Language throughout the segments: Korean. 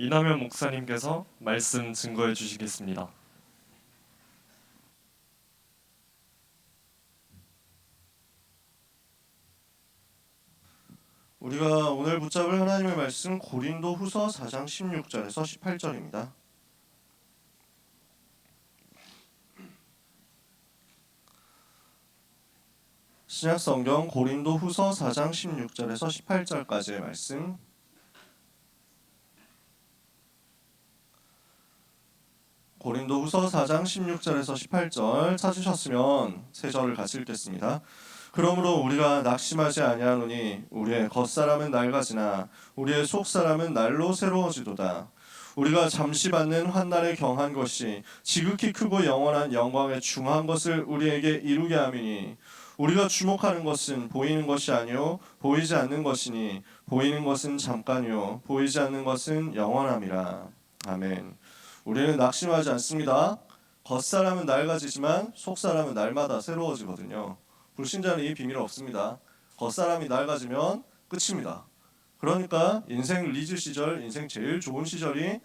이남현 목사님께서 말씀 증거해 주시겠습니다. 우리가 오늘 붙잡을 하나님의 말씀 고린도후서 4장 16절에서 18절입니다. 신약성경 고린도후서 4장 16절에서 18절까지의 말씀. 고린도후서 4장 16절에서 18절 찾으셨으면 세 절을 같이 읽겠습니다. 그러므로 우리가 낙심하지 아니하노니 우리의 겉사람은 낡아지나 우리의 속사람은 날로 새로워지도다. 우리가 잠시 받는 환난에 경한 것이 지극히 크고 영원한 영광에 중한 것을 우리에게 이루게 함이니 우리가 주목하는 것은 보이는 것이 아니요 보이지 않는 것이니 보이는 것은 잠깐이요 보이지 않는 것은 영원함이라. 아멘. 우리는 낙심하지 않습니다. 겉사람은 낡아지지만 속사람은 날마다 새로워지거든요. 불신자는 이 비밀 없습니다. 겉사람이 낡아지면 끝입니다. 그러니까 인생 리즈 시절, 인생 제일 좋은 시절이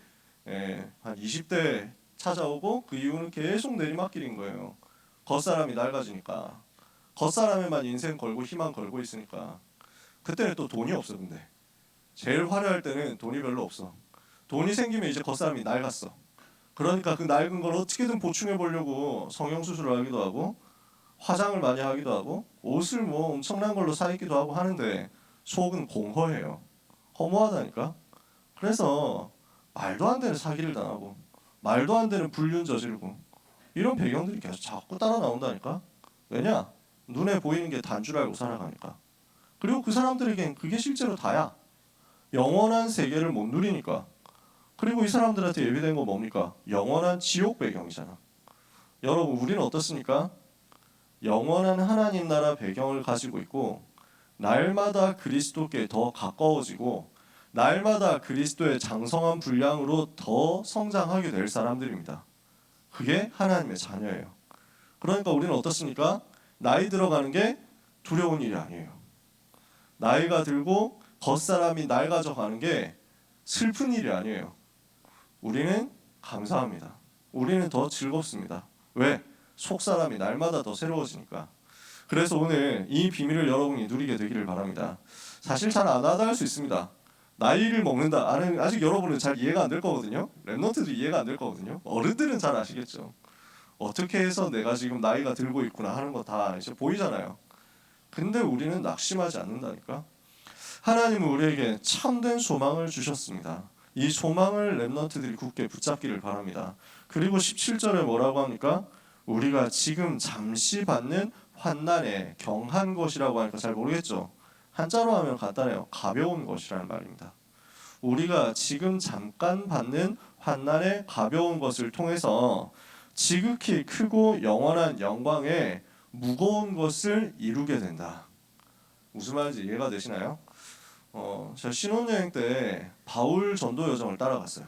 한 20대 찾아오고 그 이후는 계속 내리막길인 거예요. 겉사람이 낡아지니까. 겉사람에만 인생 걸고 희망 걸고 있으니까. 그때는 또 돈이 없어. 근데 제일 화려할 때는 돈이 별로 없어. 돈이 생기면 이제 겉사람이 낡았어. 그러니까 그 낡은 걸 어떻게든 보충해 보려고 성형수술을 하기도 하고 화장을 많이 하기도 하고 옷을 뭐 엄청난 걸로 사 입기도 하고 하는데 속은 공허해요. 허무하다니까. 그래서 말도 안 되는 사기를 당하고 말도 안 되는 불륜 저지르고 이런 배경들이 계속 자꾸 따라 나온다니까. 왜냐? 눈에 보이는 게 단 줄 알고 살아가니까. 그리고 그 사람들에겐 그게 실제로 다야. 영원한 세계를 못 누리니까. 그리고 이 사람들한테 예비된 건 뭡니까? 영원한 지옥 배경이잖아. 여러분, 우리는 어떻습니까? 영원한 하나님 나라 배경을 가지고 있고 날마다 그리스도께 더 가까워지고 날마다 그리스도의 장성한 분량으로 더 성장하게 될 사람들입니다. 그게 하나님의 자녀예요. 그러니까 우리는 어떻습니까? 나이 들어가는 게 두려운 일이 아니에요. 나이가 들고 겉사람이 낡아져 가는 게 슬픈 일이 아니에요. 우리는 감사합니다. 우리는 더 즐겁습니다. 왜? 속사람이 날마다 더 새로워지니까. 그래서 오늘 이 비밀을 여러분이 누리게 되기를 바랍니다. 사실 잘 안 하다 할 수 있습니다. 나이를 먹는다. 아직 여러분은 잘 이해가 안 될 거거든요. 랩런트도 이해가 안 될 거거든요. 어른들은 잘 아시겠죠. 어떻게 해서 내가 지금 나이가 들고 있구나 하는 거 다 이제 보이잖아요. 근데 우리는 낙심하지 않는다니까. 하나님은 우리에게 참된 소망을 주셨습니다. 이 소망을 랩런트들이 굳게 붙잡기를 바랍니다. 그리고 17절에 뭐라고 합니까? 우리가 지금 잠시 받는 환난에 경한 것이라고 하니까 잘 모르겠죠. 한자로 하면 간단해요. 가벼운 것이라는 말입니다. 우리가 지금 잠깐 받는 환난의 가벼운 것을 통해서 지극히 크고 영원한 영광에 무거운 것을 이루게 된다. 무슨 말인지 이해가 되시나요? 제가 신혼여행 때 바울 전도 여정을 따라갔어요.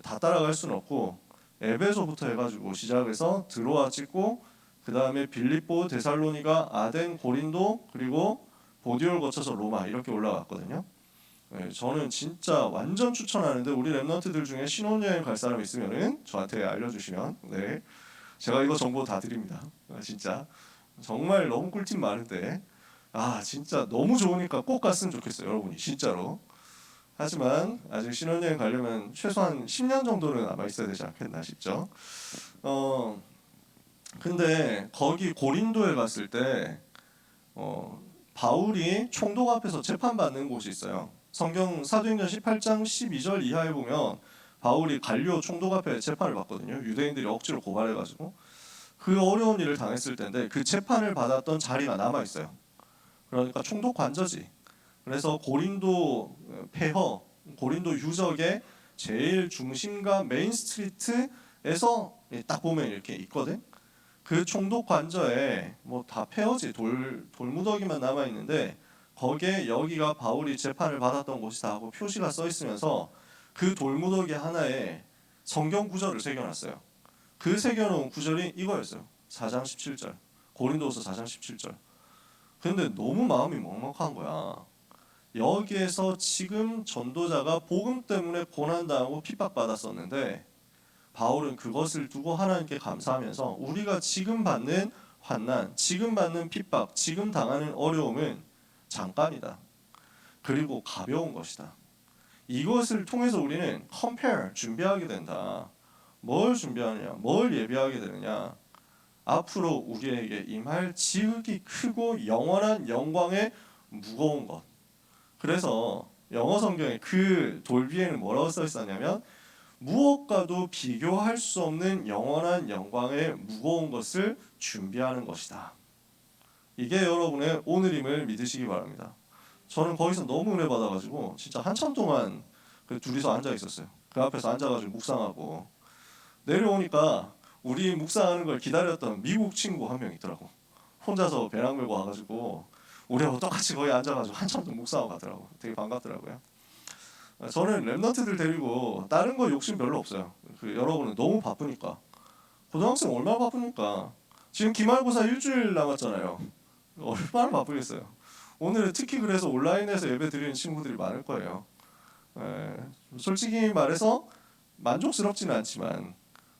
다 따라갈 수는 없고 에베소부터 해가지고 시작해서 드로아 찍고 그 다음에 빌립보, 데살로니가, 아덴, 고린도 그리고 보디올 거쳐서 로마 이렇게 올라갔거든요. 저는 진짜 완전 추천하는데 우리 랩런트들 중에 신혼여행 갈 사람 있으면은 저한테 알려주시면 제가 이거 정보 다 드립니다. 진짜 정말 너무 꿀팁 많은데 진짜 너무 좋으니까 꼭 갔으면 좋겠어요, 여러분이 진짜로. 하지만 아직 신혼여행 가려면 최소한 10년 정도는 아마 있어야 되지 않겠나 싶죠. 근데 거기 고린도에 갔을 때 바울이 총독 앞에서 재판받는 곳이 있어요. 성경 사도행전 18장 12절 이하에 보면 바울이 갈리오 총독 앞에 재판을 받거든요. 유대인들이 억지로 고발해가지고 그 어려운 일을 당했을 텐데 그 재판을 받았던 자리가 남아 있어요. 그러니까 총독 관저지. 그래서 고린도 폐허, 고린도 유적의 제일 중심가 메인 스트리트에서 딱 보면 이렇게 있거든. 그 총독 관저에 뭐 다 폐허지 돌무더기만 남아 있는데 거기에 여기가 바울이 재판을 받았던 곳이다 하고 표시가 써 있으면서 그 돌무더기 하나에 성경 구절을 새겨놨어요. 그 새겨놓은 구절이 이거였어요. 4장 17절. 고린도후서 4장 17절. 근데 너무 마음이 먹먹한 거야. 여기에서 지금 전도자가 복음 때문에 고난당하고 핍박받았었는데 바울은 그것을 두고 하나님께 감사하면서 우리가 지금 받는 환난, 지금 받는 핍박, 지금 당하는 어려움은 잠깐이다. 그리고 가벼운 것이다. 이것을 통해서 우리는 compare, 준비하게 된다. 뭘 준비하느냐, 뭘 예비하게 되느냐. 앞으로 우리에게 임할 지극히 크고 영원한 영광의 무거운 것. 그래서 영어 성경에 그 돌비에는 뭐라고 써 있었냐면 무엇과도 비교할 수 없는 영원한 영광의 무거운 것을 준비하는 것이다. 이게 여러분의 오늘임을 믿으시기 바랍니다. 저는 거기서 너무 은혜 받아가지고 진짜 한참 동안 그 둘이서 앉아 있었어요. 그 앞에서 앉아가지고 묵상하고 내려오니까 우리 묵상하는 걸 기다렸던 미국 친구 한 명 있더라고. 혼자서 배낭 메고 와가지고 우리하고 똑같이 거기 앉아가지고 한참 좀 묵상하고 가더라고. 되게 반갑더라고요. 저는 랩런트들 데리고 다른 거 욕심 별로 없어요. 여러분은 너무 바쁘니까. 고등학생 얼마나 바쁘니까. 지금 기말고사 일주일 남았잖아요. 얼마나 바쁘겠어요. 오늘은 특히 그래서 온라인에서 예배 드리는 친구들이 많을 거예요. 솔직히 말해서 만족스럽지는 않지만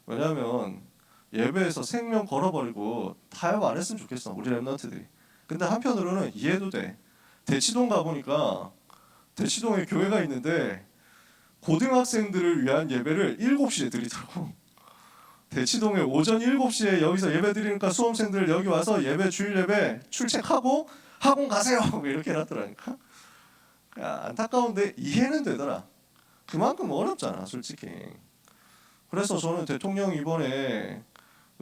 왜냐하면 예배에서 생명 걸어버리고 타협 안 했으면 좋겠어 우리 랩런트들이. 근데 한편으로는 이해도 돼. 대치동 가보니까 대치동에 교회가 있는데 고등학생들을 위한 예배를 7시에 드리더라고. 대치동에 오전 7시에 여기서 예배 드리니까 수험생들 여기 와서 예배 주일 예배 출첵하고 학원 가세요 이렇게 해놨더라니까. 안타까운데 이해는 되더라. 그만큼 어렵잖아 솔직히. 그래서 저는 대통령이 이번에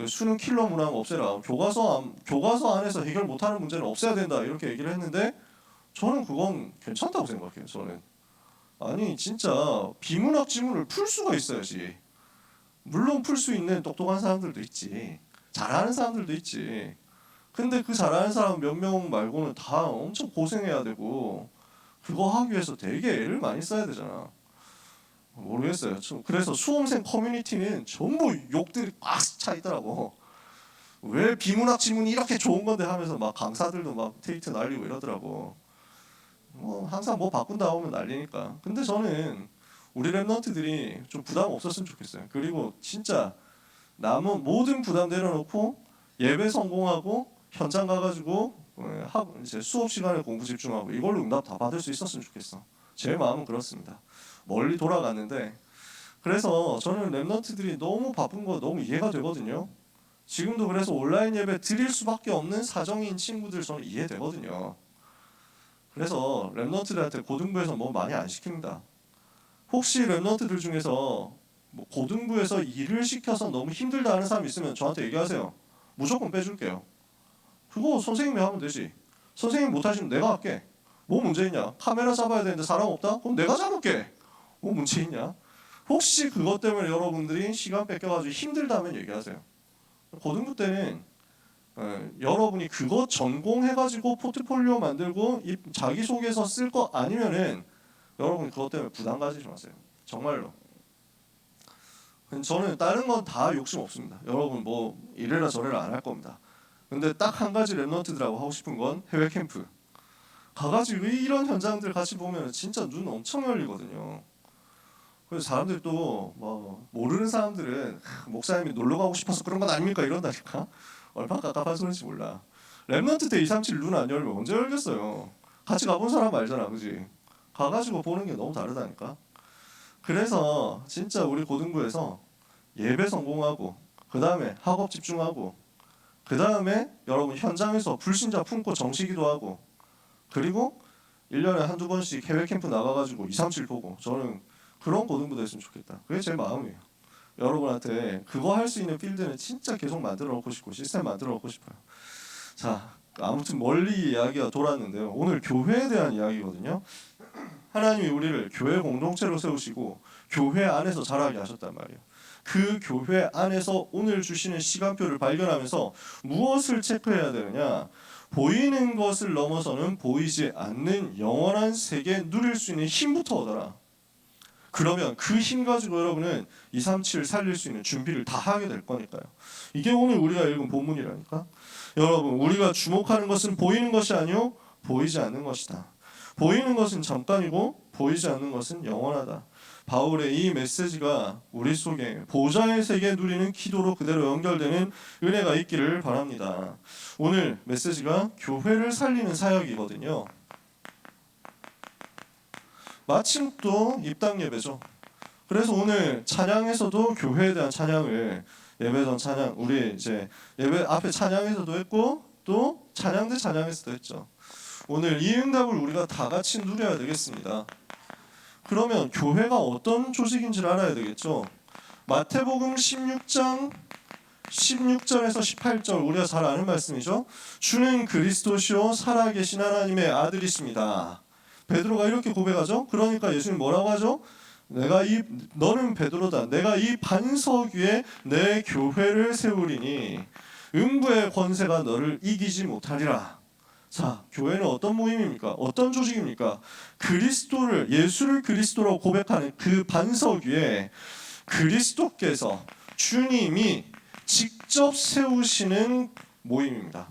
수능 킬러 문항 없애라, 교과서 안에서 해결 못하는 문제는 없애야 된다 이렇게 얘기를 했는데 저는 그건 괜찮다고 생각해요. 저는 아니 진짜 비문학 지문을 풀 수가 있어야지. 물론 풀 수 있는 똑똑한 사람들도 있지, 잘하는 사람들도 있지. 근데 그 잘하는 사람 몇 명 말고는 다 엄청 고생해야 되고 그거 하기 위해서 되게 애를 많이 써야 되잖아. 모르겠어요. 그래서 수험생 커뮤니티는 전부 욕들이 꽉 차 있더라고. 왜 비문학 지문이 이렇게 좋은 건데 하면서 막 강사들도 막 트위터 날리고 이러더라고. 항상 뭐 바꾼다 하면 난리니까. 근데 저는 우리 랩런트들이 좀 부담 없었으면 좋겠어요. 그리고 진짜 남은 모든 부담 내려놓고 예배 성공하고 현장 가가지고 이제 수업 시간에 공부 집중하고 이걸로 응답 다 받을 수 있었으면 좋겠어. 제 마음은 그렇습니다. 멀리 돌아갔는데 그래서 저는 랩런트들이 너무 바쁜 거 너무 이해가 되거든요. 지금도 그래서 온라인 예배 드릴 수밖에 없는 사정인 친구들 저는 이해되거든요. 그래서 랩런트들한테 고등부에서 뭐 많이 안 시킵니다. 혹시 랩런트들 중에서 뭐 고등부에서 일을 시켜서 너무 힘들다 하는 사람 있으면 저한테 얘기하세요. 무조건 빼줄게요. 그거 선생님이 하면 되지. 선생님 못하시면 내가 할게. 뭐 문제 있냐? 카메라 잡아야 되는데 사람 없다? 그럼 내가 잡을게. 뭐 문제 있냐? 혹시 그것 때문에 여러분들이 시간 뺏겨가지고 힘들다면 얘기하세요. 고등부 때는 여러분이 그거 전공해가지고 포트폴리오 만들고 자기소개서 쓸 거 아니면은 여러분 그것 때문에 부담 가지지 마세요. 정말로. 저는 다른 건 다 욕심 없습니다. 여러분 뭐 이래라 저래라 안 할 겁니다. 근데 딱 한 가지 랩런트들하고 하고 싶은 건 해외 캠프. 가가지고 이런 현장들 같이 보면 진짜 눈 엄청 열리거든요. 그래서 사람들이 또 뭐 모르는 사람들은 목사님이 놀러 가고 싶어서 그런 건 아닙니까 이런다니까. 얼마나 깝깝한 소리인지 몰라. 랩런트 때 237 눈 안 열면 언제 열겠어요. 같이 가본 사람 알잖아, 그지? 가가지고 보는 게 너무 다르다니까. 그래서 진짜 우리 고등부에서 예배 성공하고 그 다음에 학업 집중하고 그 다음에 여러분 현장에서 불신자 품고 정시기도 하고 그리고 1년에 한두 번씩 해외 캠프 나가가지고 237 보고 저는 그런 고등부 됐으면 좋겠다. 그게 제 마음이에요. 여러분한테 그거 할 수 있는 필드는 진짜 계속 만들어 놓고 싶고 시스템 만들어 놓고 싶어요. 자, 아무튼 멀리 이야기가 돌았는데요. 오늘 교회에 대한 이야기거든요. 하나님이 우리를 교회 공동체로 세우시고 교회 안에서 자라게 하셨단 말이에요. 그 교회 안에서 오늘 주시는 시간표를 발견하면서 무엇을 체크해야 되느냐? 보이는 것을 넘어서는 보이지 않는 영원한 세계 누릴 수 있는 힘부터 얻어라. 그러면 그 힘 가지고 여러분은 237 살릴 수 있는 준비를 다 하게 될 거니까요. 이게 오늘 우리가 읽은 본문이라니까. 여러분 우리가 주목하는 것은 보이는 것이 아니요 보이지 않는 것이다. 보이는 것은 잠깐이고 보이지 않는 것은 영원하다. 바울의 이 메시지가 우리 속에 보좌의 세계 누리는 기도로 그대로 연결되는 은혜가 있기를 바랍니다. 오늘 메시지가 교회를 살리는 사역이거든요. 마침 또 입당 예배죠. 그래서 오늘 찬양에서도 교회에 대한 찬양을 예배 전 찬양 우리 이제 예배 앞에 찬양에서도 했고 또 찬양 대 찬양에서도 했죠. 오늘 이 응답을 우리가 다 같이 누려야 되겠습니다. 그러면 교회가 어떤 조직인지를 알아야 되겠죠. 마태복음 16장 16절에서 18절 우리가 잘 아는 말씀이죠. 주는 그리스도시요 살아계신 하나님의 아들이십니다. 베드로가 이렇게 고백하죠. 그러니까 예수님 뭐라고 하죠? 너는 베드로다. 내가 이 반석 위에 내 교회를 세우리니 음부의 권세가 너를 이기지 못하리라. 자, 교회는 어떤 모임입니까? 어떤 조직입니까? 그리스도를 예수를 그리스도라고 고백하는 그 반석 위에 그리스도께서 주님이 직접 세우시는 모임입니다.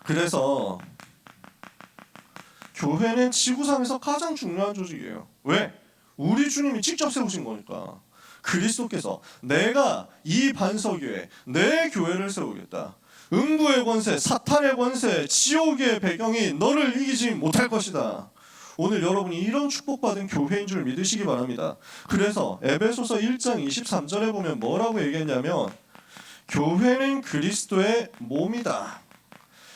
그래서 교회는 지구상에서 가장 중요한 조직이에요. 왜? 우리 주님이 직접 세우신 거니까. 그리스도께서 내가 이 반석 위에 내 교회를 세우겠다. 음부의 권세, 사탄의 권세, 지옥의 배경이 너를 이기지 못할 것이다. 오늘 여러분이 이런 축복받은 교회인 줄 믿으시기 바랍니다. 그래서 에베소서 1장 23절에 보면 뭐라고 얘기했냐면 교회는 그리스도의 몸이다.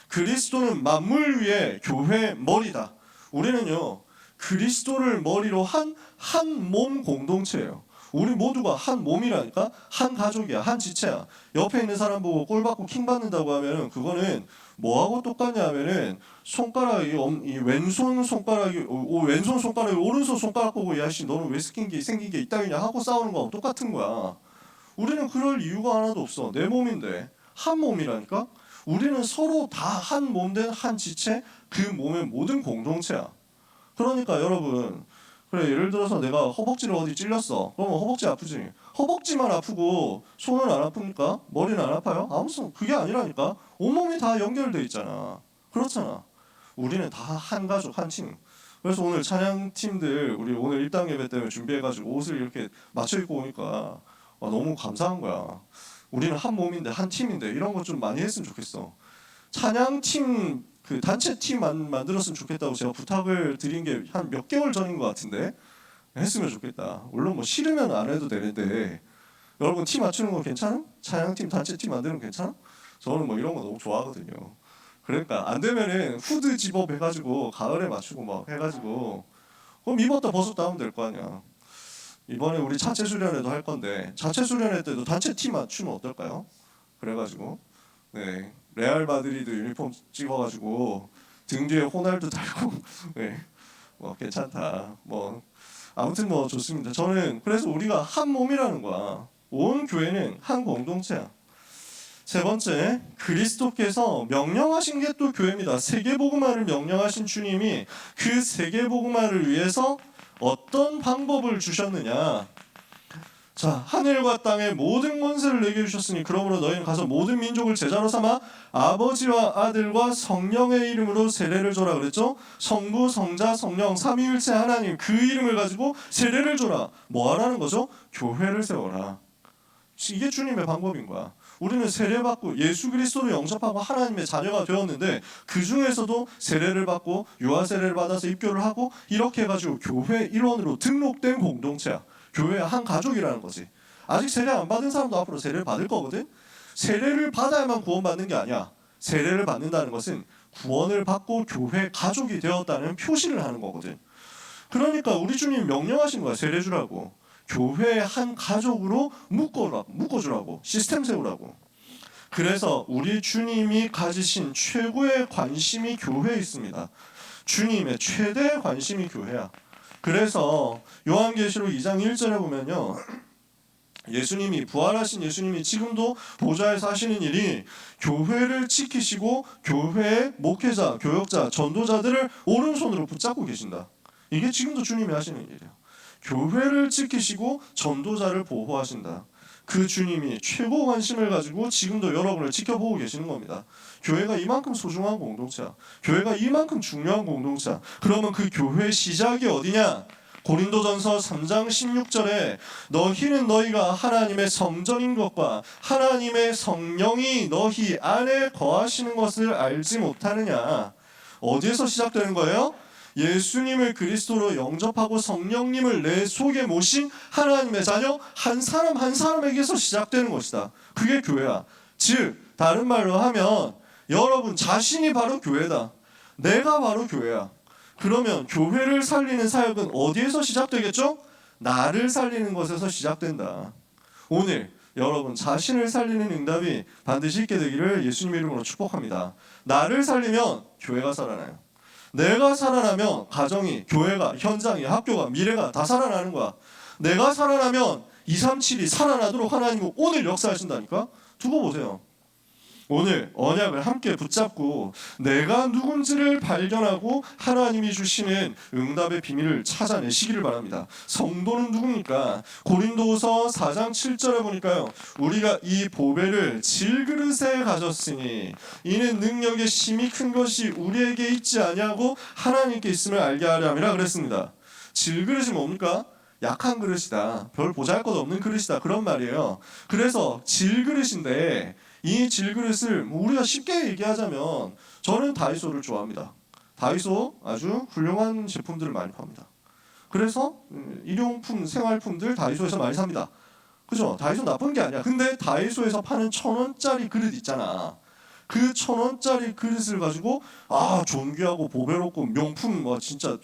그리스도는 만물 위에 교회의 머리다. 우리는요 그리스도를 머리로 한 몸 공동체예요. 우리 모두가 한 몸이라니까. 한 가족이야. 한 지체야. 옆에 있는 사람 보고 꼴 받고 킹 받는다고 하면은 그거는 뭐하고 똑같냐 하면은 손가락이 이 왼손 손가락이 오른손 손가락 보고 야씨 너는 왜 생긴 게 이따위냐 하고 싸우는 거하고 똑같은 거야. 우리는 그럴 이유가 하나도 없어. 내 몸인데 한 몸이라니까. 우리는 서로 다 한 몸 된 한 지체, 그 몸의 모든 공동체야. 그러니까 여러분, 그래 예를 들어서 내가 허벅지를 어디 찔렸어. 그러면 허벅지 아프지. 허벅지만 아프고 손은 안 아픕니까? 머리는 안 아파요? 아무튼 그게 아니라니까. 온몸이 다 연결돼 있잖아. 그렇잖아. 우리는 다 한 가족, 한 팀. 그래서 오늘 찬양팀들 우리 오늘 일당 예배 때문에 준비해가지고 옷을 이렇게 맞춰 입고 오니까 너무 감사한 거야. 우리는 한 몸인데 한 팀인데 이런 거 좀 많이 했으면 좋겠어. 찬양팀 그 단체 팀만 만들었으면 좋겠다고 제가 부탁을 드린 게 한 몇 개월 전인 것 같은데 했으면 좋겠다. 물론 뭐 싫으면 안 해도 되는데 여러분 팀 맞추는 거 괜찮아? 찬양팀 단체 팀 만드는 거 괜찮아? 저는 뭐 이런 거 너무 좋아하거든요. 그러니까 안 되면은 후드 집업 해가지고 가을에 맞추고 막 해가지고 그럼 입었다 벗었다 하면 될 거 아니야. 이번에 우리 자체 수련회도 할 건데 자체 수련회 때도 단체 팀 맞추면 어떨까요? 그래가지고 네 레알 마드리드 유니폼 찍어가지고 등 뒤에 호날두 달고 네 뭐 괜찮다. 뭐 아무튼 뭐 좋습니다. 저는 그래서 우리가 한 몸이라는 거야. 온 교회는 한 공동체야. 세 번째, 그리스도께서 명령하신 게 또 교회입니다. 세계복음화를 명령하신 주님이 그 세계복음화를 위해서 어떤 방법을 주셨느냐. 자, 하늘과 땅의 모든 권세를 내게 주셨으니 그러므로 너희는 가서 모든 민족을 제자로 삼아 아버지와 아들과 성령의 이름으로 세례를 줘라 그랬죠. 성부, 성자, 성령 삼위일체 하나님 그 이름을 가지고 세례를 줘라. 뭐 하라는 거죠? 교회를 세워라. 이게 주님의 방법인 거야. 우리는 세례받고 예수 그리스도를 영접하고 하나님의 자녀가 되었는데 그 중에서도 세례를 받고 유아 세례를 받아서 입교를 하고 이렇게 해가지고 교회 일원으로 등록된 공동체야. 교회의 한 가족이라는 거지. 아직 세례 안 받은 사람도 앞으로 세례를 받을 거거든. 세례를 받아야만 구원받는 게 아니야. 세례를 받는다는 것은 구원을 받고 교회 가족이 되었다는 표시를 하는 거거든. 그러니까 우리 주님 명령하신 거야. 세례 주라고. 교회의 한 가족으로 묶어주라고. 시스템 세우라고. 그래서 우리 주님이 가지신 최고의 관심이 교회에 있습니다. 주님의 최대 관심이 교회야. 그래서 요한계시록 2장 1절에 보면요. 예수님이 부활하신 예수님이 지금도 보좌에서 하시는 일이 교회를 지키시고 교회의 목회자, 교역자, 전도자들을 오른손으로 붙잡고 계신다. 이게 지금도 주님이 하시는 일이에요. 교회를 지키시고 전도자를 보호하신다. 그 주님이 최고 관심을 가지고 지금도 여러분을 지켜보고 계시는 겁니다. 교회가 이만큼 소중한 공동체야. 교회가 이만큼 중요한 공동체야. 그러면 그 교회의 시작이 어디냐? 고린도전서 3장 16절에 너희는 너희가 하나님의 성전인 것과 하나님의 성령이 너희 안에 거하시는 것을 알지 못하느냐. 어디에서 시작되는 거예요? 예수님을 그리스도로 영접하고 성령님을 내 속에 모신 하나님의 자녀 한 사람 한 사람에게서 시작되는 것이다. 그게 교회야. 즉 다른 말로 하면 여러분 자신이 바로 교회다. 내가 바로 교회야. 그러면 교회를 살리는 사역은 어디에서 시작되겠죠? 나를 살리는 것에서 시작된다. 오늘 여러분 자신을 살리는 응답이 반드시 있게 되기를 예수님 이름으로 축복합니다. 나를 살리면 교회가 살아나요. 내가 살아나면 가정이, 교회가, 현장이, 학교가, 미래가 다 살아나는 거야. 내가 살아나면 237이 살아나도록 하나님은 오늘 역사하신다니까? 두고 보세요. 오늘 언약을 함께 붙잡고 내가 누군지를 발견하고 하나님이 주시는 응답의 비밀을 찾아내시기를 바랍니다. 성도는 누굽니까? 고린도후서 4장 7절에 보니까요. 우리가 이 보배를 질그릇에 가졌으니 이는 능력의 심히 큰 것이 우리에게 있지 아니하고 하나님께 있음을 알게 하려 함이라 그랬습니다. 질그릇이 뭡니까? 약한 그릇이다. 별 보잘것없는 그릇이다. 그런 말이에요. 그래서 질그릇인데 이 질그릇을 우리가 쉽게 얘기하자면 저는 다이소를 좋아합니다. 다이소 아주 훌륭한 제품들을 많이 팝니다. 그래서 일용품, 생활품들 다이소에서 많이 삽니다. 그죠? 다이소 나쁜 게 아니야. 근데 다이소에서 파는 1,000원짜리 그릇 있잖아. 그 1,000원짜리 그릇을 가지고 존귀하고 보배롭고 명품 진짜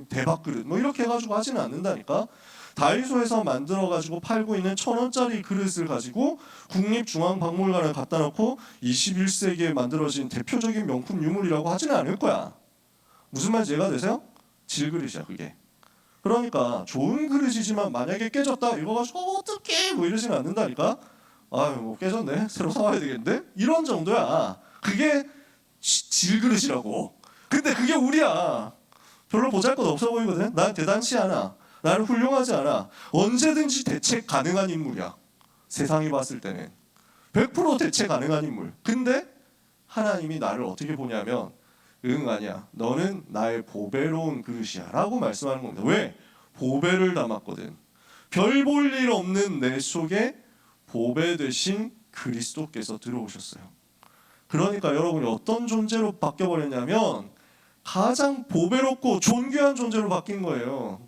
대박 그릇 이렇게 해가지고 하지는 않는다니까. 다이소에서 만들어가지고 팔고 있는 1,000원짜리 그릇을 가지고 국립중앙박물관에 갖다 놓고 21세기에 만들어진 대표적인 명품 유물이라고 하지는 않을 거야. 무슨 말인지 이해가 되세요? 질그릇이야 그게. 그러니까 좋은 그릇이지만 만약에 깨졌다 이거 가지고 어떡해 이러지는 않는다니까. 깨졌네 새로 사와야 되겠는데 이런 정도야. 그게 질그릇이라고. 근데 그게 우리야. 별로 보잘것 없어 보이거든. 난 대단치 않아. 나는 훌륭하지 않아. 언제든지 대체 가능한 인물이야. 세상이 봤을 때는 100% 대체 가능한 인물. 근데 하나님이 나를 어떻게 보냐면 아니야. 너는 나의 보배로운 그릇이야 라고 말씀하는 겁니다. 왜? 보배를 담았거든. 별 볼 일 없는 내 속에 보배 되신 그리스도께서 들어오셨어요. 그러니까 여러분이 어떤 존재로 바뀌어버렸냐면 가장 보배롭고 존귀한 존재로 바뀐 거예요.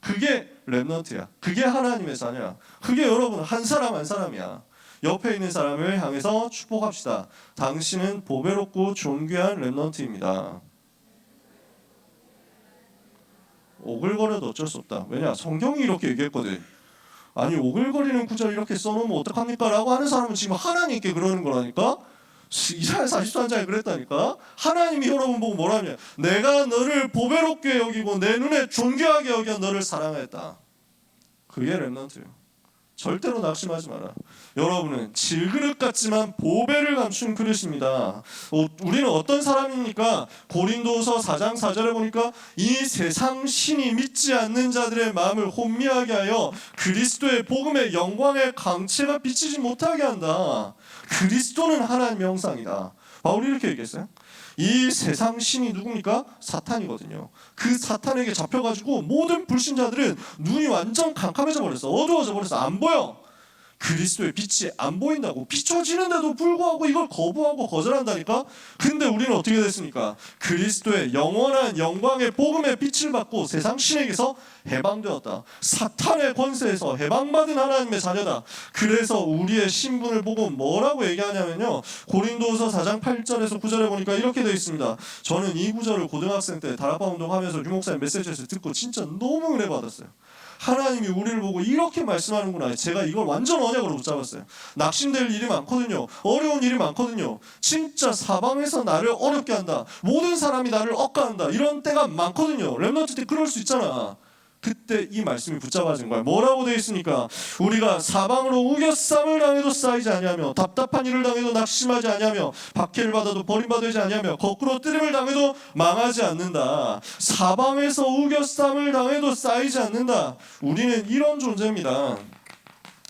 그게 렘넌트야. 그게 하나님의 자녀야. 그게 여러분 한 사람 한 사람이야. 옆에 있는 사람을 향해서 축복합시다. 당신은 보배롭고 존귀한 렘넌트입니다. 오글거려도 어쩔 수 없다. 왜냐? 성경이 이렇게 얘기했거든. 아니 오글거리는 구절 이렇게 써놓으면 어떡합니까? 라고 하는 사람은 지금 하나님께 그러는 거라니까. 이사야 43장에 그랬다니까. 하나님이 여러분 보고 뭐라냐? 내가 너를 보배롭게 여기고 내 눈에 존귀하게 여겨 너를 사랑했다. 그게 렘넌트예요. 절대로 낙심하지 마라. 여러분은 질그릇 같지만 보배를 감춘 그릇입니다. 우리는 어떤 사람입니까? 고린도서 4장 4절에 보니까 이 세상 신이 믿지 않는 자들의 마음을 혼미하게 하여 그리스도의 복음의 영광의 광채가 비치지 못하게 한다. 그리스도는 하나님의 형상이다. 바울이 이렇게 얘기했어요. 이 세상 신이 누굽니까? 사탄이거든요. 그 사탄에게 잡혀가지고 모든 불신자들은 눈이 완전 캄캄해져 버렸어. 어두워져 버렸어. 안 보여. 그리스도의 빛이 안 보인다고. 비춰지는데도 불구하고 이걸 거부하고 거절한다니까. 근데 우리는 어떻게 됐습니까? 그리스도의 영원한 영광의 복음의 빛을 받고 세상 신에게서 해방되었다. 사탄의 권세에서 해방받은 하나님의 자녀다. 그래서 우리의 신분을 보고 뭐라고 얘기하냐면요, 고린도후서 4장 8절에서 9절에 보니까 이렇게 되어 있습니다. 저는 이 구절을 고등학생 때 다락방 운동하면서 유목사님 메시지에서 듣고 진짜 너무 은혜 받았어요. 하나님이 우리를 보고 이렇게 말씀하는구나. 제가 이걸 완전 언약으로 붙잡았어요. 낙심될 일이 많거든요. 어려운 일이 많거든요. 진짜 사방에서 나를 어렵게 한다. 모든 사람이 나를 억까한다. 이런 때가 많거든요. 렘넌트 때 그럴 수 있잖아. 그때 이 말씀이 붙잡아진 거야. 뭐라고 되어 있으니까 우리가 사방으로 우겨쌈을 당해도 쌓이지 아니하며 답답한 일을 당해도 낙심하지 아니하며 박해를 받아도 버림받지 아니하며 거꾸로 뜨림을 당해도 망하지 않는다. 사방에서 우겨쌈을 당해도 쌓이지 않는다. 우리는 이런 존재입니다.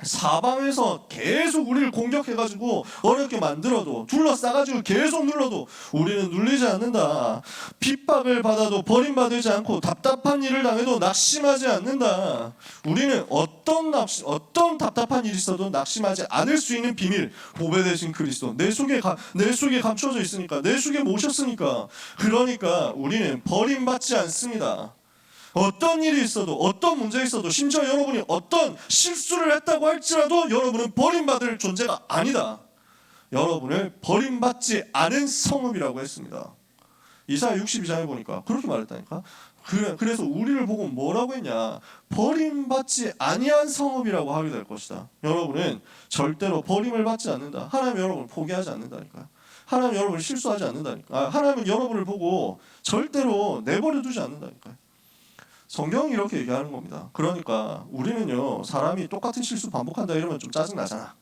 사방에서 계속 우리를 공격해가지고 어렵게 만들어도, 둘러싸가지고 계속 눌러도 우리는 눌리지 않는다. 핍박을 받아도 버림받지 않고, 답답한 일을 당해도 낙심하지 않는다. 우리는 어떤 답답한 일이 있어도 낙심하지 않을 수 있는 비밀, 보배 되신 그리스도 내 속에 감춰져 있으니까, 내 속에 모셨으니까. 그러니까 우리는 버림받지 않습니다. 어떤 일이 있어도, 어떤 문제가 있어도, 심지어 여러분이 어떤 실수를 했다고 할지라도 여러분은 버림받을 존재가 아니다. 여러분을 버림받지 않은 성읍이라고 했습니다. 이사야 62장에 보니까 그렇게 말했다니까. 그래서 우리를 보고 뭐라고 했냐, 버림받지 아니한 성읍이라고 하게 될 것이다. 여러분은 절대로 버림을 받지 않는다. 하나님 여러분을 포기하지 않는다니까요. 하나님 여러분을 실수하지 않는다니까. 하나님은 여러분을 보고 절대로 내버려 두지 않는다니까요. 성경이 이렇게 얘기하는 겁니다. 그러니까 우리는요, 사람이 똑같은 실수 반복한다 이러면 좀 짜증 나잖아.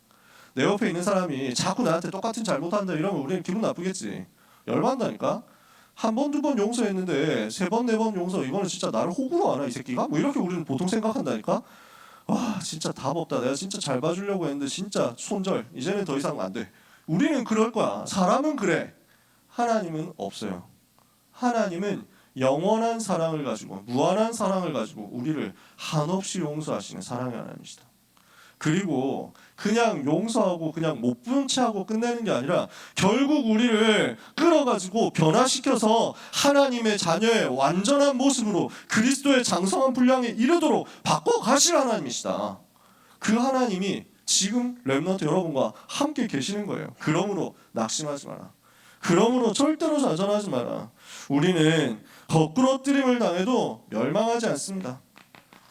내 옆에 있는 사람이 자꾸 나한테 똑같은 잘못한다 이러면 우리는 기분 나쁘겠지. 열받는다니까. 한 번, 두 번 용서했는데 세 번, 네 번 용서, 이거는 진짜 나를 호구로 하나 이 새끼가? 뭐 이렇게 우리는 보통 생각한다니까. 와, 진짜 답 없다. 내가 진짜 잘 봐주려고 했는데 진짜 손절. 이제는 더 이상 안 돼. 우리는 그럴 거야. 사람은 그래. 하나님은 없어요. 하나님은 영원한 사랑을 가지고, 무한한 사랑을 가지고 우리를 한없이 용서하시는 사랑의 하나님이시다. 그리고 그냥 용서하고 그냥 못 부른 채 하고 끝내는 게 아니라 결국 우리를 끌어가지고 변화시켜서 하나님의 자녀의 완전한 모습으로, 그리스도의 장성한 분량에 이르도록 바꿔가실 하나님이시다. 그 하나님이 지금 렘넌트 여러분과 함께 계시는 거예요. 그러므로 낙심하지 마라. 그러므로 절대로 좌절하지 마라. 우리는 거꾸러뜨림을 당해도 멸망하지 않습니다.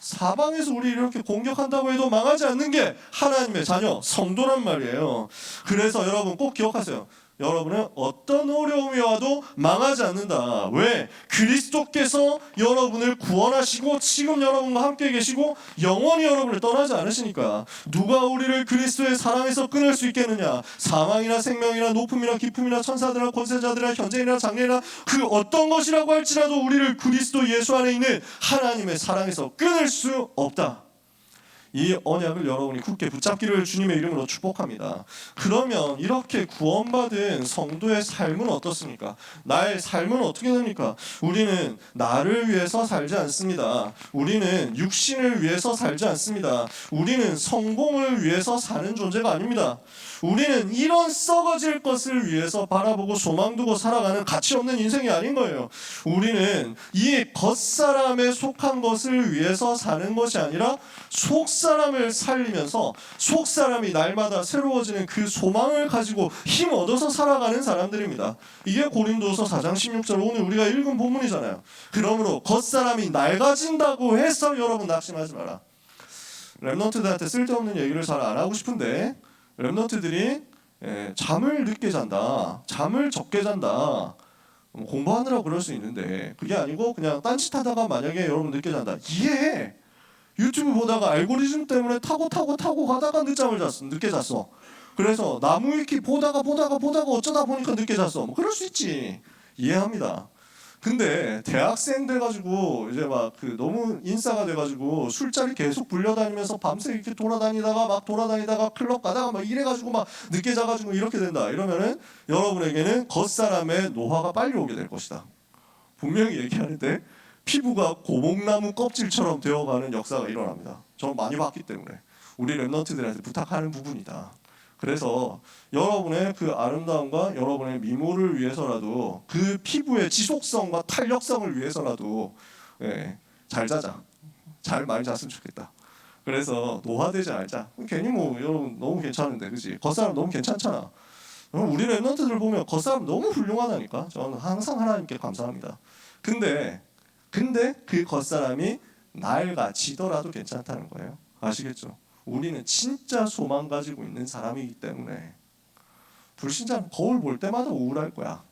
사방에서 우리 이렇게 공격한다고 해도 망하지 않는 게 하나님의 자녀, 성도란 말이에요. 그래서 여러분 꼭 기억하세요. 여러분은 어떤 어려움이 와도 망하지 않는다. 왜? 그리스도께서 여러분을 구원하시고 지금 여러분과 함께 계시고 영원히 여러분을 떠나지 않으시니까. 누가 우리를 그리스도의 사랑에서 끊을 수 있겠느냐? 사망이나 생명이나 높음이나 깊음이나 천사들이나 권세자들이나 현재이나 장래이나 그 어떤 것이라고 할지라도 우리를 그리스도 예수 안에 있는 하나님의 사랑에서 끊을 수 없다. 이 언약을 여러분이 굳게 붙잡기를 주님의 이름으로 축복합니다. 그러면 이렇게 구원받은 성도의 삶은 어떻습니까? 나의 삶은 어떻게 됩니까? 우리는 나를 위해서 살지 않습니다. 우리는 육신을 위해서 살지 않습니다. 우리는 성공을 위해서 사는 존재가 아닙니다. 우리는 이런 썩어질 것을 위해서 바라보고 소망 두고 살아가는 가치 없는 인생이 아닌 거예요. 우리는 이 겉사람에 속한 것을 위해서 사는 것이 아니라 속사람을 살리면서 속사람이 날마다 새로워지는 그 소망을 가지고 힘 얻어서 살아가는 사람들입니다. 이게 고린도서 4장 16절 오늘 우리가 읽은 본문이잖아요. 그러므로 겉사람이 낡아진다고 해서 여러분 낙심하지 마라. 렘넌트들한테 쓸데없는 얘기를 잘 안 하고 싶은데, 렘넌트들이 잠을 늦게 잔다, 잠을 적게 잔다, 공부하느라고 그럴 수 있는데 그게 아니고 그냥 딴짓하다가 만약에 여러분 늦게 잔다, 이해해. 유튜브 보다가 알고리즘 때문에 타고 가다가 늦게 잤어. 그래서 나무 위키 보다가 어쩌다 보니까 늦게 잤어. 뭐 그럴 수 있지. 이해합니다. 근데 대학생 돼가지고 이제 막 그 너무 인싸가 돼가지고 술자리 계속 불려다니면서 밤새 이렇게 돌아다니다가 클럽 가다가 막 이래가지고 막 늦게 자가지고 이렇게 된다. 이러면은 여러분에게는 겉사람의 노화가 빨리 오게 될 것이다. 분명히 얘기하는데 피부가 고목나무 껍질처럼 되어가는 역사가 일어납니다. 저는 많이 봤기 때문에 우리 렘넌트들한테 부탁하는 부분이다. 그래서 여러분의 그 아름다움과 여러분의 미모를 위해서라도, 그 피부의 지속성과 탄력성을 위해서라도 잘 자자. 잘 많이 잤으면 좋겠다. 그래서 노화되지 않자. 괜히 뭐 여러분 너무 괜찮은데, 그지? 겉사람 너무 괜찮잖아. 우리 렘넌트들 보면 겉사람 너무 훌륭하다니까. 저는 항상 하나님께 감사합니다. 근데 그 겉사람이 낡아지더라도 괜찮다는 거예요. 아시겠죠? 우리는 진짜 소망 가지고 있는 사람이기 때문에. 불신자는 거울 볼 때마다 우울할 거야.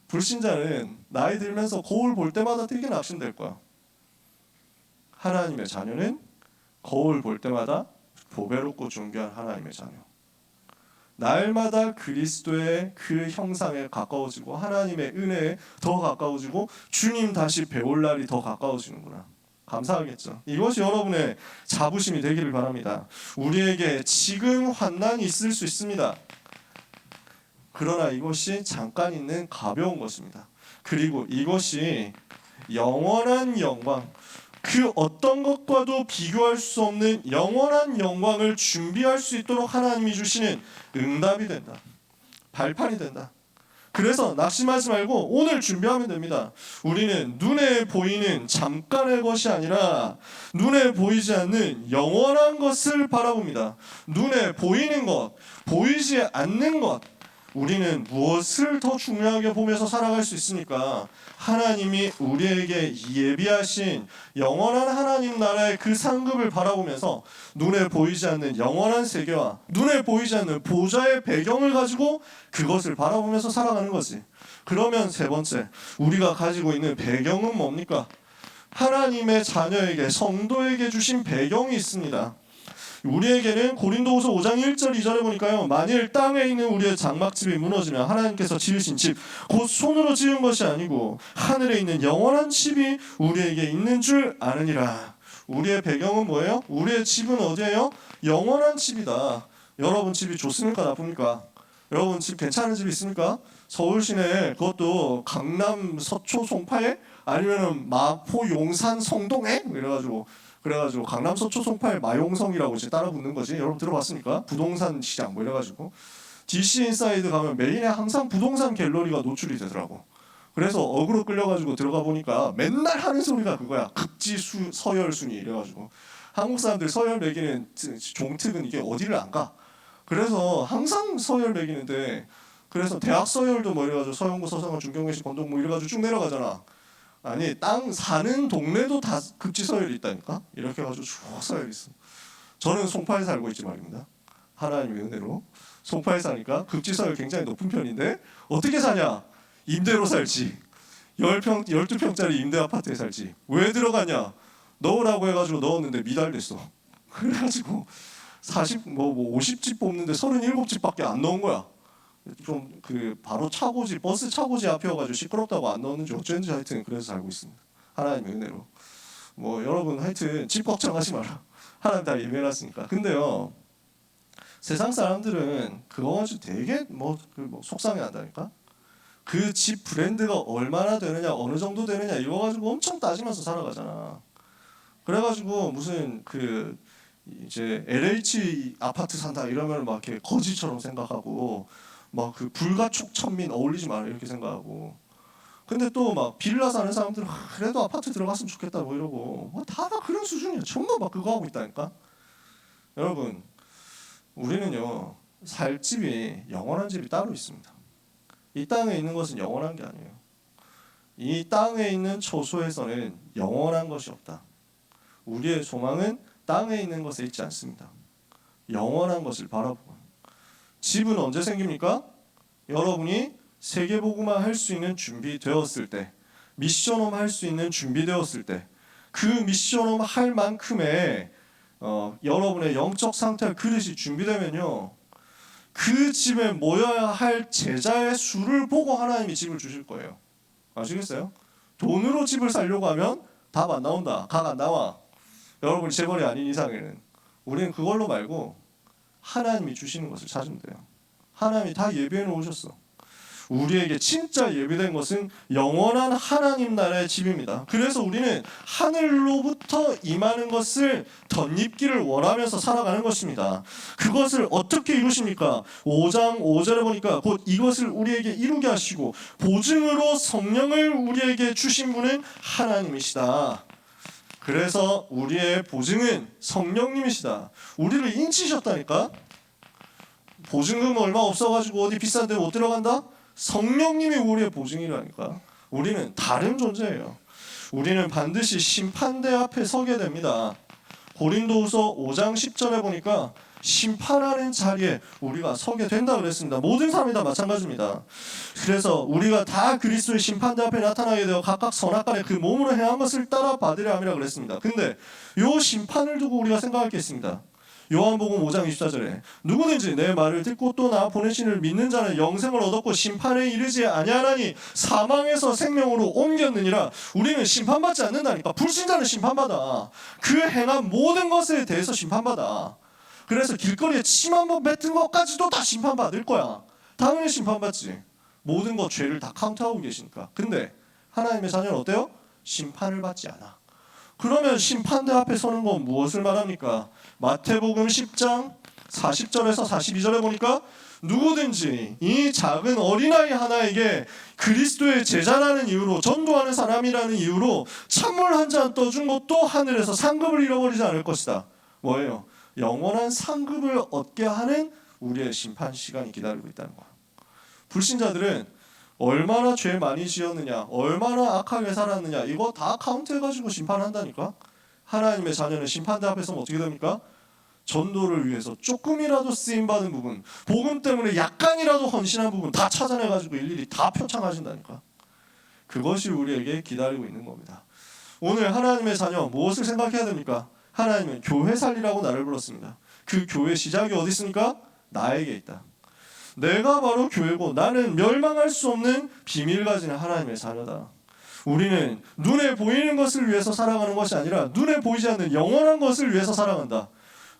불신자는 나이 들면서 거울 볼 때마다 되게 낙심될 거야. 하나님의 자녀는 거울 볼 때마다 보배롭고 존귀한 하나님의 자녀. 날마다 그리스도의 그 형상에 가까워지고 하나님의 은혜에 더 가까워지고 주님 다시 배울 날이 더 가까워지는구나. 감사하겠죠. 이것이 여러분의 자부심이 되기를 바랍니다. 우리에게 지금 환난이 있을 수 있습니다. 그러나 이것이 잠깐 있는 가벼운 것입니다. 그리고 이것이 영원한 영광, 그 어떤 것과도 비교할 수 없는 영원한 영광을 준비할 수 있도록 하나님이 주시는 응답이 된다. 발판이 된다. 그래서 낙심하지 말고 오늘 준비하면 됩니다. 우리는 눈에 보이는 잠깐의 것이 아니라 눈에 보이지 않는 영원한 것을 바라봅니다. 눈에 보이는 것, 보이지 않는 것, 우리는 무엇을 더 중요하게 보면서 살아갈 수 있습니까? 하나님이 우리에게 예비하신 영원한 하나님 나라의 그 상급을 바라보면서 눈에 보이지 않는 영원한 세계와 눈에 보이지 않는 보좌의 배경을 가지고 그것을 바라보면서 살아가는 거지. 그러면 세 번째, 우리가 가지고 있는 배경은 뭡니까? 하나님의 자녀에게, 성도에게 주신 배경이 있습니다. 우리에게는 고린도후서 5장 1절 2절에 보니까요, 만일 땅에 있는 우리의 장막집이 무너지면 하나님께서 지으신 집, 곧 손으로 지은 것이 아니고 하늘에 있는 영원한 집이 우리에게 있는 줄 아느니라. 우리의 배경은 뭐예요? 우리의 집은 어디예요? 영원한 집이다. 여러분 집이 좋습니까? 나쁩니까? 여러분 집 괜찮은 집 있습니까? 서울 시내, 그것도 강남 서초 송파에, 아니면은 마포 용산 성동에 그래가지고 강남 서초 송파의 마용성이라고 이제 따라 붙는 거지. 여러분 들어봤습니까? 부동산 시장 뭐 이래가지고 DC 인사이드 가면 메인에 항상 부동산 갤러리가 노출이 되더라고. 그래서 어그로 끌려가지고 들어가 보니까 맨날 하는 소리가 그거야. 급지수 서열순위 이래가지고 한국 사람들 서열 매기는 종특은 이게 어디를 안 가. 그래서 항상 서열 매기는데, 그래서 대학 서열도 뭐 이래가지고 서영구, 서성원, 중경외시, 건동 뭐 이래가지고 쭉 내려가잖아. 아니 땅 사는 동네도 다 급지 서열이 있다니까. 이렇게 해가지고 쭉 서열이 있어. 저는 송파에 살고 있지 말입니다. 하나님의 은혜로 송파에 사니까 급지 서열 굉장히 높은 편인데 어떻게 사냐? 임대로 살지. 12평짜리 임대 아파트에 살지. 왜 들어가냐? 넣으라고 해가지고 넣었는데 미달됐어. 그래가지고 50집 뽑는데 37집밖에 안 넣은 거야. 좀 바로 차고지, 버스 차고지 앞이어가지고 시끄럽다고 안 넣었는지 어쩐지 하여튼 그래서 살고 있습니다. 하나님의 은혜로. 뭐 여러분 하여튼 집 걱정하지 마라. 하나님 다 예배해놨으니까. 근데요, 세상 사람들은 그거 가지고 되게 속상해한다니까. 그 집 브랜드가 얼마나 되느냐, 어느 정도 되느냐 이거 가지고 엄청 따지면서 살아가잖아. 그래가지고 무슨 이제 LH 아파트 산다 이러면 막 이렇게 거지처럼 생각하고, 막 불가촉 천민 어울리지 마라 이렇게 생각하고. 근데 또 막 빌라 사는 사람들은 그래도 아파트 들어갔으면 좋겠다 뭐 이러고, 다 그런 수준이야. 전부 막 그거 하고 있다니까. 여러분, 우리는요 살 집이 영원한 집이 따로 있습니다. 이 땅에 있는 것은 영원한 게 아니에요. 이 땅에 있는 초소에서는 영원한 것이 없다. 우리의 소망은 땅에 있는 것에 있지 않습니다. 영원한 것을 바라보고. 집은 언제 생깁니까? 여러분이 세계복음화 할 수 있는 준비되었을 때, 미션홈 할 수 있는 준비되었을 때, 그 미션홈 할 만큼의 여러분의 영적 상태와 그릇이 준비되면요, 그 집에 모여야 할 제자의 수를 보고 하나님이 집을 주실 거예요. 아시겠어요? 돈으로 집을 살려고 하면 답 안 나온다. 각 안 나와. 여러분이 재벌이 아닌 이상에는. 우리는 그걸로 말고 하나님이 주시는 것을 찾으면 돼요. 하나님이 다 예비해 놓으셨어. 우리에게 진짜 예비된 것은 영원한 하나님 나라의 집입니다. 그래서 우리는 하늘로부터 임하는 것을 덧입기를 원하면서 살아가는 것입니다. 그것을 어떻게 이루십니까? 5장 5절에 보니까 곧 이것을 우리에게 이루게 하시고 보증으로 성령을 우리에게 주신 분은 하나님이시다. 그래서 우리의 보증은 성령님이시다. 우리를 인치셨다니까. 보증금 얼마 없어가지고 어디 비싼 데 못 들어간다? 성령님이 우리의 보증이라니까. 우리는 다른 존재예요. 우리는 반드시 심판대 앞에 서게 됩니다. 고린도후서 5장 10절에 보니까 심판하는 자리에 우리가 서게 된다 그랬습니다. 모든 사람이 다 마찬가지입니다. 그래서 우리가 다 그리스도의 심판대 앞에 나타나게 되어 각각 선악간에 그 몸으로 행한 것을 따라 받으려 함이라 그랬습니다. 근데 요 심판을 두고 우리가 생각할 게 있습니다. 요한복음 5장 24절에 누구든지 내 말을 듣고 또 나 보내신 이를 믿는 자는 영생을 얻었고 심판에 이르지 아니하나니 사망에서 생명으로 옮겼느니라. 우리는 심판받지 않는다니까. 불신자는 심판받아. 그 행한 모든 것에 대해서 심판받아. 그래서 길거리에 침 한 번 뱉은 것까지도 다 심판받을 거야. 당연히 심판받지. 모든 것 죄를 다 카운트하고 계시니까. 근데 하나님의 자녀는 어때요? 심판을 받지 않아. 그러면 심판대 앞에 서는 건 무엇을 말합니까? 마태복음 10장 40절에서 42절에 보니까 누구든지 이 작은 어린아이 하나에게 그리스도의 제자라는 이유로, 전도하는 사람이라는 이유로 찬물 한 잔 떠준 것도 하늘에서 상급을 잃어버리지 않을 것이다. 뭐예요? 영원한 상급을 얻게 하는 우리의 심판 시간이 기다리고 있다는 거야. 불신자들은 얼마나 죄 많이 지었느냐, 얼마나 악하게 살았느냐, 이거 다 카운트해가지고 심판한다니까. 하나님의 자녀는 심판대 앞에서 어떻게 됩니까? 전도를 위해서 조금이라도 쓰임받은 부분, 복음 때문에 약간이라도 헌신한 부분 다 찾아내가지고 일일이 다 표창하신다니까. 그것이 우리에게 기다리고 있는 겁니다. 오늘 하나님의 자녀 무엇을 생각해야 됩니까? 하나님은 교회 살리라고 나를 불렀습니다. 그 교회 시작이 어디 있습니까? 나에게 있다. 내가 바로 교회고 나는 멸망할 수 없는 비밀 가진 하나님의 자녀다. 우리는 눈에 보이는 것을 위해서 살아가는 것이 아니라 눈에 보이지 않는 영원한 것을 위해서 살아간다.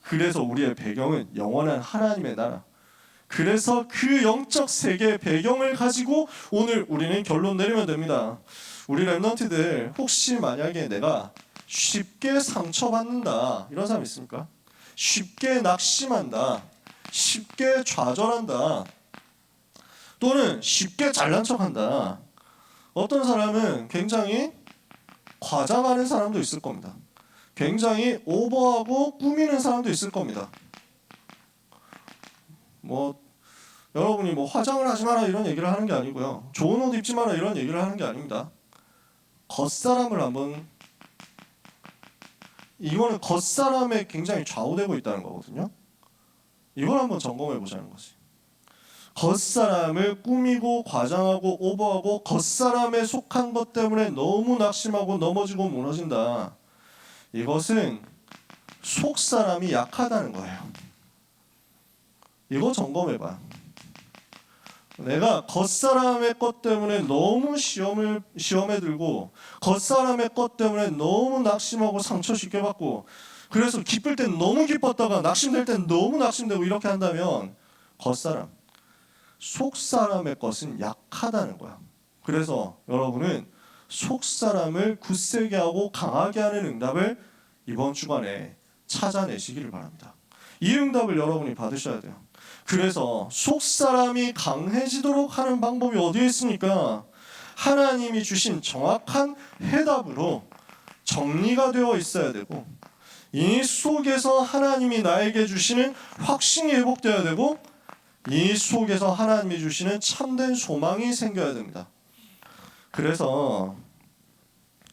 그래서 우리의 배경은 영원한 하나님의 나라. 그래서 그 영적 세계의 배경을 가지고 오늘 우리는 결론 내리면 됩니다. 우리 랩런트들 혹시 만약에 내가 쉽게 상처받는다 이런 사람 있습니까? 쉽게 낙심한다, 쉽게 좌절한다, 또는 쉽게 잘난 척한다. 어떤 사람은 굉장히 과장하는 사람도 있을 겁니다. 굉장히 오버하고 꾸미는 사람도 있을 겁니다. 여러분이 화장을 하지 마라 이런 얘기를 하는 게 아니고요. 좋은 옷 입지 마라 이런 얘기를 하는 게 아닙니다. 겉사람을 한번, 이거는 겉사람에 굉장히 좌우되고 있다는 거거든요. 이걸 한번 점검해 보자는 거지. 겉사람을 꾸미고 과장하고 오버하고 겉사람에 속한 것 때문에 너무 낙심하고 넘어지고 무너진다. 이것은 속사람이 약하다는 거예요. 이거 점검해봐. 내가 겉사람의 것 때문에 너무 시험에 들고 겉사람의 것 때문에 너무 낙심하고 상처 쉽게 받고, 그래서 기쁠 땐 너무 기뻤다가 낙심될 땐 너무 낙심되고 이렇게 한다면 겉사람, 속사람의 것은 약하다는 거야. 그래서 여러분은 속사람을 굳세게 하고 강하게 하는 응답을 이번 주간에 찾아내시기를 바랍니다. 이 응답을 여러분이 받으셔야 돼요. 그래서 속사람이 강해지도록 하는 방법이 어디에 있습니까? 하나님이 주신 정확한 해답으로 정리가 되어 있어야 되고, 이 속에서 하나님이 나에게 주시는 확신이 회복되어야 되고, 이 속에서 하나님이 주시는 참된 소망이 생겨야 됩니다. 그래서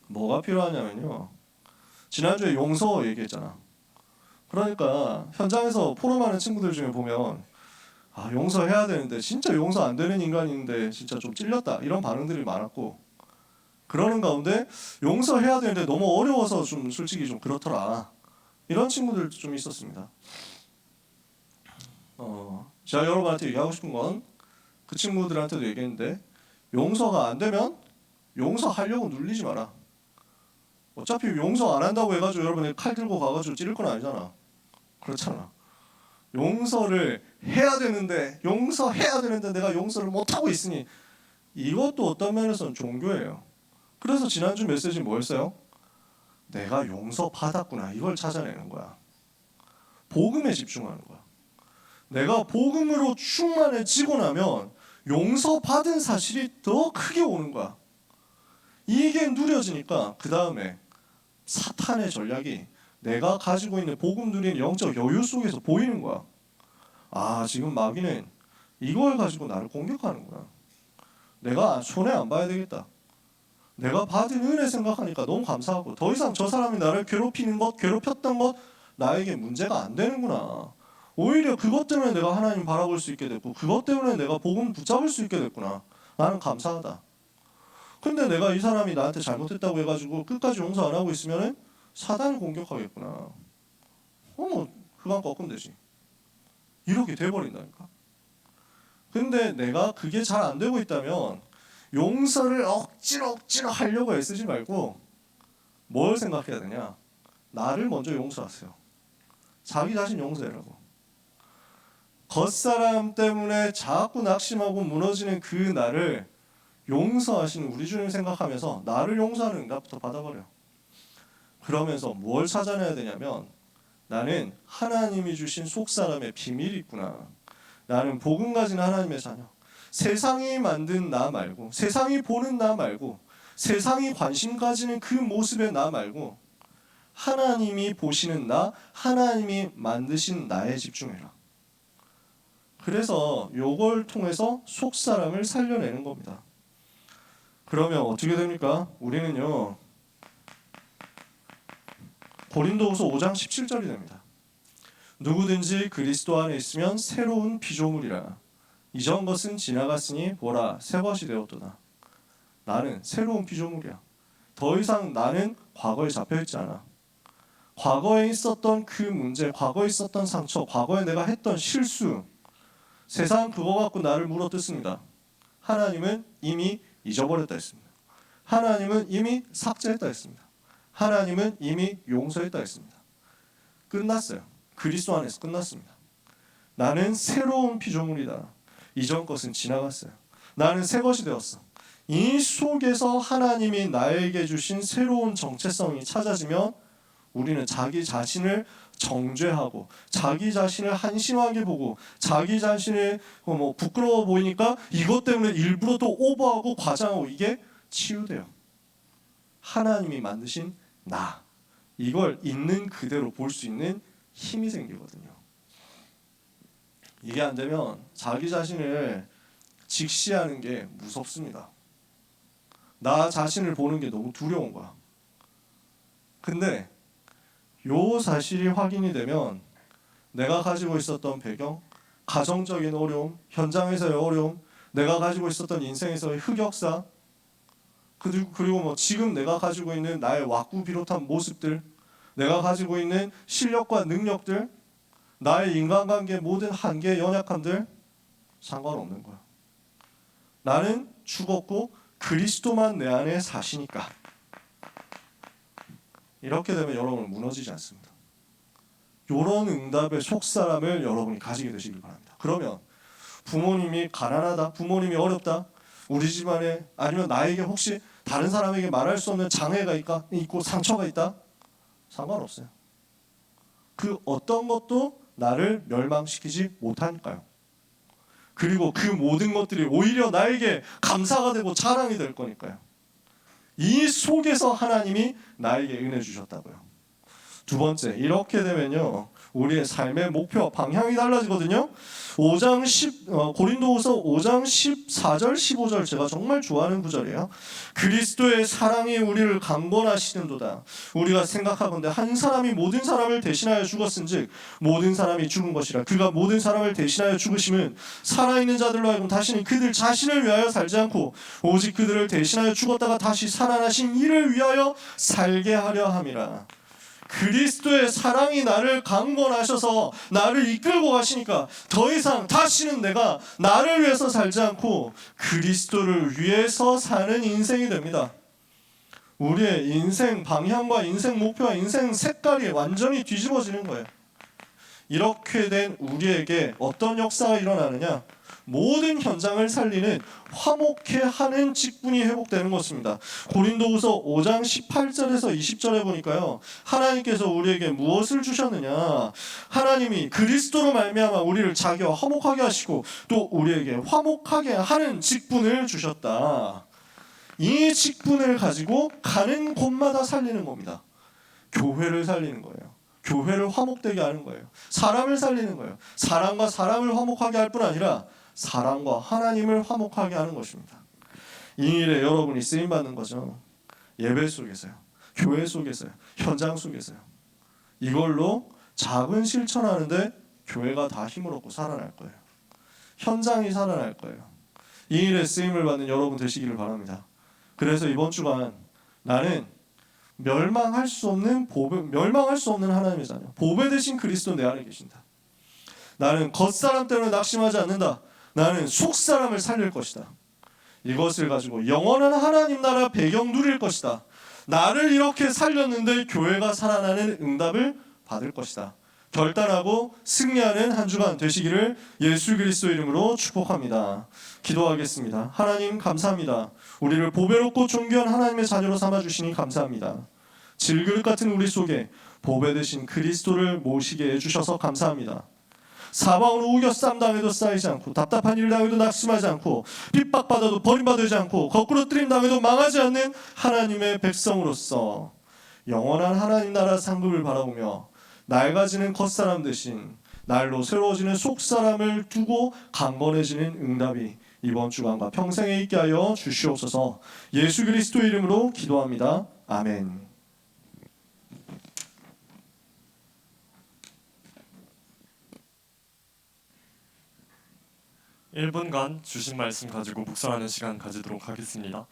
뭐가 필요하냐면요, 지난주에 용서 얘기했잖아. 그러니까 현장에서 포럼하는 친구들 중에 보면 용서해야 되는데 진짜 용서 안 되는 인간인데 진짜 좀 찔렸다 이런 반응들이 많았고, 그러는 가운데 용서해야 되는데 너무 어려워서 좀 솔직히 좀 그렇더라 이런 친구들도 좀 있었습니다. 제가 여러분한테 얘기하고 싶은 건 그 친구들한테도 얘기했는데, 용서가 안 되면 용서하려고 눌리지 마라. 어차피 용서 안 한다고 해가지고 여러분이 칼 들고 가가지고 찌를 건 아니잖아. 그렇잖아. 용서를 해야 되는데 내가 용서를 못하고 있으니, 이것도 어떤 면에서는 종교예요. 그래서 지난주 메시지 뭐였어요? 내가 용서받았구나, 이걸 찾아내는 거야. 복음에 집중하는 거야. 내가 복음으로 충만해지고 나면 용서받은 사실이 더 크게 오는 거야. 이게 누려지니까 그 다음에 사탄의 전략이 내가 가지고 있는 복음 누리는 영적 여유 속에서 보이는 거야. 지금 마귀는 이걸 가지고 나를 공격하는구나. 내가 손해 안 봐야 되겠다. 내가 받은 은혜 생각하니까 너무 감사하고, 더 이상 저 사람이 나를 괴롭히는 것, 괴롭혔던 것 나에게 문제가 안 되는구나. 오히려 그것 때문에 내가 하나님 바라볼 수 있게 됐고, 그것 때문에 내가 복음 붙잡을 수 있게 됐구나. 나는 감사하다. 근데 내가 이 사람이 나한테 잘못했다고 해가지고 끝까지 용서 안 하고 있으면은 사단을 공격하겠구나. 그만 꺾으면 되지. 이렇게 돼버린다니까. 근데 내가 그게 잘 안 되고 있다면 용서를 억지로 하려고 애쓰지 말고 뭘 생각해야 되냐? 나를 먼저 용서하세요. 자기 자신 용서해라고. 겉사람 때문에 자꾸 낙심하고 무너지는 그 나를 용서하시는 우리 주님 생각하면서 나를 용서하는 응답부터 받아버려. 그러면서 뭘 찾아내야 되냐면 나는 하나님이 주신 속사람의 비밀이 있구나. 나는 복음 가진 하나님의 자녀. 세상이 만든 나 말고, 세상이 보는 나 말고, 세상이 관심 가지는 그 모습의 나 말고 하나님이 보시는 나, 하나님이 만드신 나에 집중해라. 그래서 요걸 통해서 속사람을 살려내는 겁니다. 그러면 어떻게 됩니까? 우리는요 고린도후서 5장 17절이 됩니다. 누구든지 그리스도 안에 있으면 새로운 피조물이라. 이전 것은 지나갔으니 보라 새 것이 되었도다. 나는 새로운 피조물이야. 더 이상 나는 과거에 잡혀있지 않아. 과거에 있었던 그 문제, 과거에 있었던 상처, 과거에 내가 했던 실수, 세상 그거 갖고 나를 물어뜯습니다. 하나님은 이미 잊어버렸다 했습니다. 하나님은 이미 삭제했다 했습니다. 하나님은 이미 용서했다 했습니다. 끝났어요. 그리스도 안에서 끝났습니다. 나는 새로운 피조물이다. 이전 것은 지나갔어요. 나는 새 것이 되었어. 이 속에서 하나님이 나에게 주신 새로운 정체성이 찾아지면 우리는 자기 자신을 정죄하고 자기 자신을 한심하게 보고 자기 자신을 부끄러워 보이니까 이것 때문에 일부러 또 오버하고 과장하고 이게 치유돼요. 하나님이 만드신 나, 이걸 있는 그대로 볼 수 있는 힘이 생기거든요. 이게 안 되면 자기 자신을 직시하는 게 무섭습니다. 나 자신을 보는 게 너무 두려운 거야. 근데 요 사실이 확인이 되면 내가 가지고 있었던 배경, 가정적인 어려움, 현장에서의 어려움, 내가 가지고 있었던 인생에서의 흑역사, 그리고 지금 내가 가지고 있는 나의 왁구 비롯한 모습들, 내가 가지고 있는 실력과 능력들, 나의 인간관계 모든 한계, 연약함들 상관없는 거야. 나는 죽었고 그리스도만 내 안에 사시니까. 이렇게 되면 여러분은 무너지지 않습니다. 이런 응답의 속사람을 여러분이 가지게 되시길 바랍니다. 그러면 부모님이 가난하다, 부모님이 어렵다, 우리 집안에 아니면 나에게 혹시 다른 사람에게 말할 수 없는 장애가 있고 상처가 있다? 상관없어요. 그 어떤 것도 나를 멸망시키지 못하니까요. 그리고 그 모든 것들이 오히려 나에게 감사가 되고 자랑이 될 거니까요. 이 속에서 하나님이 나에게 은혜 주셨다고요. 두 번째, 이렇게 되면요 우리의 삶의 목표, 방향이 달라지거든요. 고린도후서 5장 14절 15절 제가 정말 좋아하는 구절이에요. 그리스도의 사랑이 우리를 강권하시는도다. 우리가 생각하건대 한 사람이 모든 사람을 대신하여 죽었은즉 모든 사람이 죽은 것이라. 그가 모든 사람을 대신하여 죽으심은 살아있는 자들로 하여금 다시는 그들 자신을 위하여 살지 않고 오직 그들을 대신하여 죽었다가 다시 살아나신 이를 위하여 살게 하려 함이라. 그리스도의 사랑이 나를 강권하셔서 나를 이끌고 가시니까 더 이상 다시는 내가 나를 위해서 살지 않고 그리스도를 위해서 사는 인생이 됩니다. 우리의 인생 방향과 인생 목표와 인생 색깔이 완전히 뒤집어지는 거예요. 이렇게 된 우리에게 어떤 역사가 일어나느냐? 모든 현장을 살리는 화목해 하는 직분이 회복되는 것입니다. 고린도후서 5장 18절에서 20절에 보니까요. 하나님께서 우리에게 무엇을 주셨느냐? 하나님이 그리스도로 말미암아 우리를 자기와 화목하게 하시고 또 우리에게 화목하게 하는 직분을 주셨다. 이 직분을 가지고 가는 곳마다 살리는 겁니다. 교회를 살리는 거예요. 교회를 화목되게 하는 거예요. 사람을 살리는 거예요. 사람과 사람을 화목하게 할 뿐 아니라 사람과 하나님을 화목하게 하는 것입니다. 이 일에 여러분이 쓰임받는 거죠. 예배 속에서요. 교회 속에서요. 현장 속에서요. 이걸로 작은 실천하는데 교회가 다 힘을 얻고 살아날 거예요. 현장이 살아날 거예요. 이 일에 쓰임을 받는 여러분 되시기를 바랍니다. 그래서 이번 주간 나는 멸망할 수 없는 하나님의 자녀, 보배 되신 그리스도 내 안에 계신다. 나는 겉사람 때문에 낙심하지 않는다. 나는 속사람을 살릴 것이다. 이것을 가지고 영원한 하나님 나라 배경 누릴 것이다. 나를 이렇게 살렸는데 교회가 살아나는 응답을 받을 것이다. 결단하고 승리하는 한 주간 되시기를 예수 그리스도 이름으로 축복합니다. 기도하겠습니다. 하나님 감사합니다. 우리를 보배롭고 존귀한 하나님의 자녀로 삼아주시니 감사합니다. 질그릇 같은 우리 속에 보배 되신 그리스도를 모시게 해주셔서 감사합니다. 사방으로 우겨쌈 당해도 쌓이지 않고, 답답한 일 당해도 낙심하지 않고, 핍박받아도 버림받지 않고, 거꾸로 뜨림 당해도 망하지 않는 하나님의 백성으로서 영원한 하나님 나라 상급을 바라보며 낡아지는 겉사람 대신 날로 새로워지는 속사람을 두고 강건해지는 응답이 이번 주간과 평생에 있게 하여 주시옵소서. 예수 그리스도 이름으로 기도합니다. 아멘. 1분간 주신 말씀 가지고 묵상하는 시간 가지도록 하겠습니다.